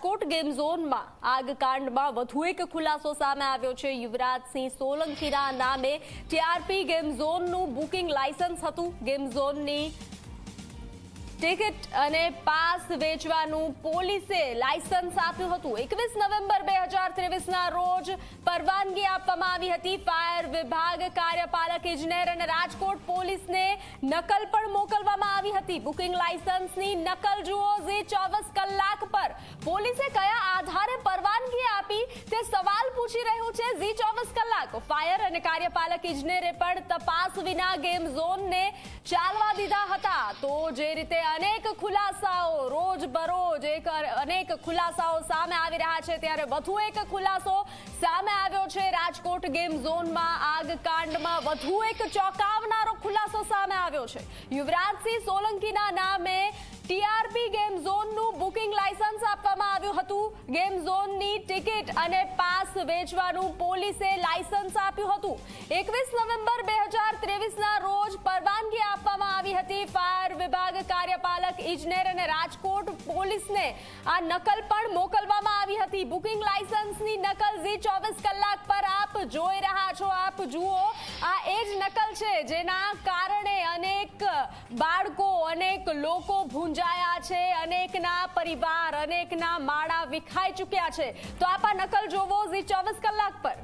Rajkot game ઝોનમાં આગકાંડમાં વધુ એક ખુલાસો સામે આવ્યો છે। યુવરાજસિંહ સોલંકીના નામે ટીઆરપી ગેમ ઝોનનું બુકિંગ લાયસન્સ હતું। ગેમ ઝોનની ટિકિટ અને પાસ વેચવાનું પોલીસે લાયસન્સ આપ્યું હતું। 21 નવેમ્બર 2023ના રોજ પરવાનગી આપવામાં આવી હતી। ફાયર વિભાગ, કાર્યપાલક ઇજનેર અને રાજકોટ પોલીસને નકલ પણ મોકલવામાં આવી હતી। બુકિંગ લાયસન્સની નકલ જુઓ। ઝી 24 કલાક પર પોલીસે કયા આધારે પરવાનગી આપી તે સવાલ પૂછી રહ્યું છે ઝી 24 કલાક। ફાયર અને કાર્યપાલક ઇજનેરે પણ તપાસ વિના ગેમ ઝોનને ચાલવા દીધા હતા। તો જે રીતે અનેક ખુલાસાઓ રોજ બરોજ અનેક ખુલાસાઓ સામે આવી રહ્યા છે, ત્યારે વધુ એક ખુલાસો સામે આવ્યો છે। રાજકોટ ગેમ ઝોનમાં આગકાંડમાં વધુ એક ચોંકાવનારો ખુલાસો સામે આવ્યો છે। યુવરાજસિંહ સોલંકીના નામે ટીઆરપી ગેમ ઝોનનું બુકિંગ લાયસન્સ આપવામાં આવ્યું હતું। ગેમ ઝોનની ટિકિટ અને પાસ વેચવાનું પોલીસે લાયસન્સ આપ્યું હતું। 21 નવેમ્બર 2023ના રોજ પરવાનગી આપવામાં આવી હતી। ફાયર વિભાગ, કાર્યપાલક ઇજનેર અને રાજકોટ પોલીસને આ નકલ પણ મોકલવામાં આવી હતી। બુકિંગ લાયસન્સની નકલ ઝી 24 કલાક પર આપ જોઈ રહ્યા છો। આપ જુઓ, આ એ જ નકલ છે જેના કારણે અનેક બાળકો, અનેક લોકો ભૂંજાયા છે, અનેકના પરિવાર, અનેકના માળા વિખાઈ ચૂક્યા છે। તો આપ આ નકલ જોવો ઝી 24 કલાક પર।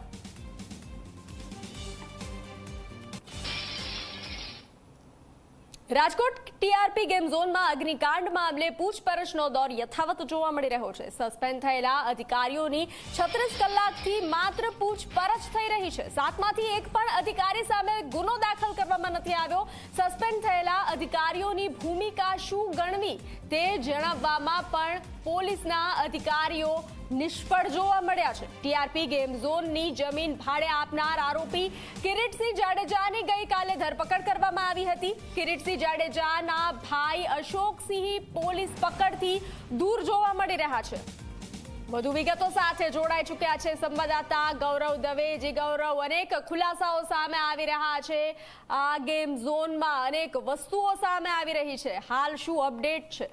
રાજકોટ ટીઆરપી ગેમ ઝોનમાં અગ્નિકાંડ મામલે પૂછપરછનો દોર યથાવત જોવા મળી રહ્યો છે। સસ્પેન્ડ થયેલા અધિકારીઓની 36 કલાકથી માત્ર પૂછપરછ થઈ રહી છે। 7માંથી એક પણ અધિકારી સામે ગુનો દાખલ કરવામાં નથી આવ્યો। સસ્પેન્ડ થયેલા અધિકારીઓની ભૂમિકા શું ગણવી તે જણાવવામાં પણ પોલીસના અધિકારીઓ નિષ્ફળ જોવા મળ્યા છે। ટીઆરપી ગેમ ઝોનની જમીન ભાડે આપનાર આરોપી કિરીટસિંહ જાડેજાની ગઈકાલે ધરપકડ કરવામાં આવી હતી। કિરીટસિંહ જાડેજાના ભાઈ અશોકસિંહ પોલીસ પકડથી દૂર જોવા મળી રહ્યા છે। વધુ વિગતો સાથે જોડાઈ ચૂક્યા છે સંવાદદાતા ગૌરવ દવે। જે ગૌરવ, અનેક ખુલાસાઓ સામે આવી રહ્યા છે। આ ગેમ ઝોનમાં અનેક વસ્તુઓ સામે આવી રહી છે, હાલ શું અપડેટ છે?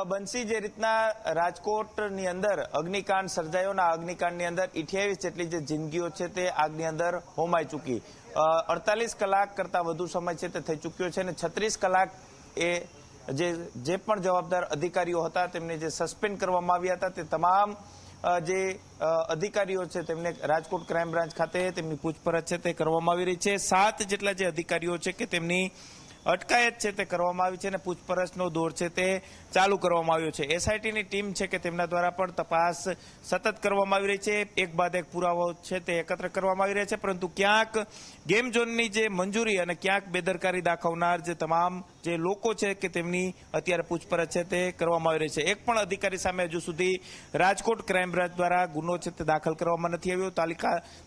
બંસી, જે રીતના રાજકોટની અંદર અગ્નિકાંડ સર્જાયોના અગ્નિકાંડની અંદર 28 જેટલી જે જિંદગીઓ છે તે આગની અંદર હોમાઈ ચૂકી। 48 કલાક કરતાં વધુ સમય છે તે થઈ ચૂક્યો છે અને 36 કલાક એ જે પણ જવાબદાર અધિકારીઓ હતા તેમને જે સસ્પેન્ડ કરવામાં આવ્યા હતા તે તમામ જે અધિકારીઓ છે તેમને રાજકોટ ક્રાઇમ બ્રાન્ચ ખાતે તેમની પૂછપરછ છે તે કરવામાં આવી રહી છે। 7 જેટલા જે અધિકારીઓ છે કે તેમની અટકાયત છે તે કરવામાં આવી છે અને પૂછપરછનો દોર છે તે ચાલુ કરવામાં આવ્યો છે। એસઆઈટીની ટીમ છે કે તેમના દ્વારા પણ તપાસ સતત કરવામાં આવી રહી છે। એક બાદ એક પુરાવાઓ છે તે એકત્ર કરવામાં આવી રહ્યા છે, પરંતુ ક્યાંક ગેમ ઝોનની જે મંજૂરી અને ક્યાંક બેદરકારી દાખવનાર જે તમામ જે લોકો છે કે તેમની અત્યારે પૂછપરછ છે તે કરવામાં આવી રહી છે। એક પણ અધિકારી સામે હજુ સુધી રાજકોટ ક્રાઇમ બ્રાન્ચ દ્વારા ગુનો છે તે દાખલ કરવામાં નથી આવ્યો।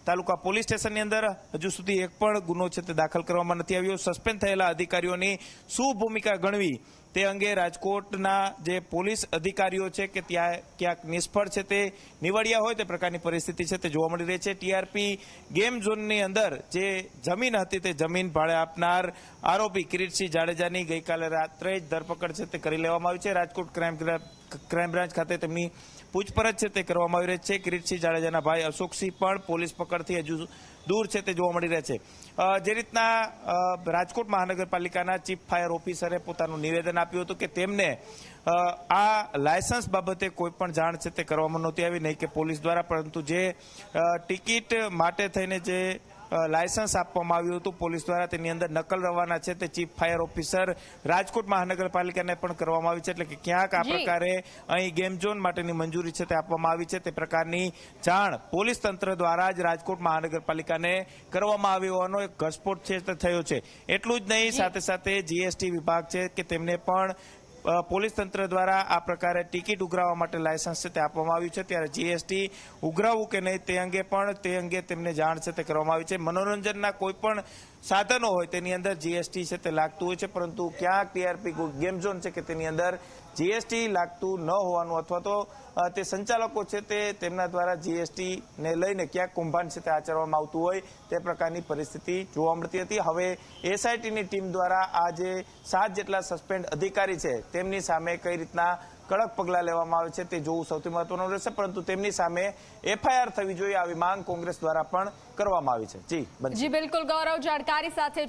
તાલુકા પોલીસ સ્ટેશનની અંદર હજુ સુધી એક પણ ગુનો છે તે દાખલ કરવામાં નથી આવ્યો। સસ્પેન્ડ થયેલા અધિકારીઓની શું ભૂમિકા ગણવી તે અંગે રાજકોટના જે પોલીસ અધિકારીઓ છે કે ત્યાં ક્યાંક નિષ્ફળ છે તે નિવડ્યા હોય તે પ્રકારની પરિસ્થિતિ છે તે જોવા મળી રહી છે। ટીઆરપી ગેમ ઝોનની અંદર જે જમીન હતી તે જમીન ભાડે આપનાર આરોપી કિરીટસિંહ જાડેજાની ગઈકાલે રાત્રે જ ધરપકડ છે તે કરી લેવામાં આવી છે। રાજકોટ ક્રાઇમ બ્રાન્ચ ખાતે તેમની પૂછપરછ છે તે કરવામાં આવી રહી છે। કિરીટસિંહ જાડેજાના ભાઈ અશોકસિંહ પણ પોલીસ પકડથી હજુ દૂર છે તે જોવા મળી રહ્યા છે। જે રીતના રાજકોટ મહાનગરપાલિકાના ચીફ ફાયર ઓફિસરે પોતાનું નિવેદન આપ્યું હતું કે તેમને આ લાયસન્સ બાબતે કોઈ પણ જાણ છે તે કરવામાં નહોતી આવી, નહીં કે પોલીસ દ્વારા, પરંતુ જે ટિકિટ માટે થઈને જે લાયસન્સ આપવામાં આવ્યું હતું પોલીસ દ્વારા તેની અંદર નકલ રવાના છે તે ચીફ ફાયર ઓફિસર રાજકોટ મહાનગરપાલિકાને પણ કરવામાં આવી છે। એટલે કે ક્યાંક આ પ્રકારે અહીં ગેમ ઝોન માટેની મંજૂરી છે તે આપવામાં આવી છે તે પ્રકારની જાણ પોલીસ તંત્ર દ્વારા જ રાજકોટ મહાનગરપાલિકાને કરવામાં આવી હોવાનો એક ઘટસ્ફોટ છે તે થયો છે। એટલું જ નહીં, સાથે સાથે જીએસટી વિભાગ છે કે તેમને પણ પોલીસ તંત્ર દ્વારા આ પ્રકારે ટિકિટ ઉઘરાવવા માટે લાયસન્સ છે તે આપવામાં આવ્યું છે। ત્યારે જીએસટી ઉઘરાવવું કે નહીં તે અંગે તેમને જાણ છે તે કરવામાં આવી છે। મનોરંજનના કોઈ પણ સાધનો હોય તેની અંદર જીએસટી છે તે લાગતું હોય છે, પરંતુ ક્યાંક ટીઆરપી ગેમ ઝોન છે કે તેની અંદર જીએસટી લાગતું ન હોવાનું અથવા તો તે સંચાલકો છે તે તેમના દ્વારા જીએસટી ને લઈને ક્યાંક કૌભાંડ છે તે આચરવામાં આવતું હોય તે પ્રકારની પરિસ્થિતિ જોવા મળતી હતી. હવે એસઆઈટીની ટીમ દ્વારા આ જે 7 જેટલા સસ્પેન્ડ અધિકારી છે તેમની સામે કઈ રીતના કડક પગલાં લેવામાં આવે છે તે જોવું સૌથી મહત્વનું રહેશે, પરંતુ તેમની સામે એફઆઈઆર થવી જોઈએ આવી માંગ કોંગ્રેસ દ્વારા પણ કરવામાં આવી છે. જી બિલકુલ ગૌરવ, જાણકારી સાથે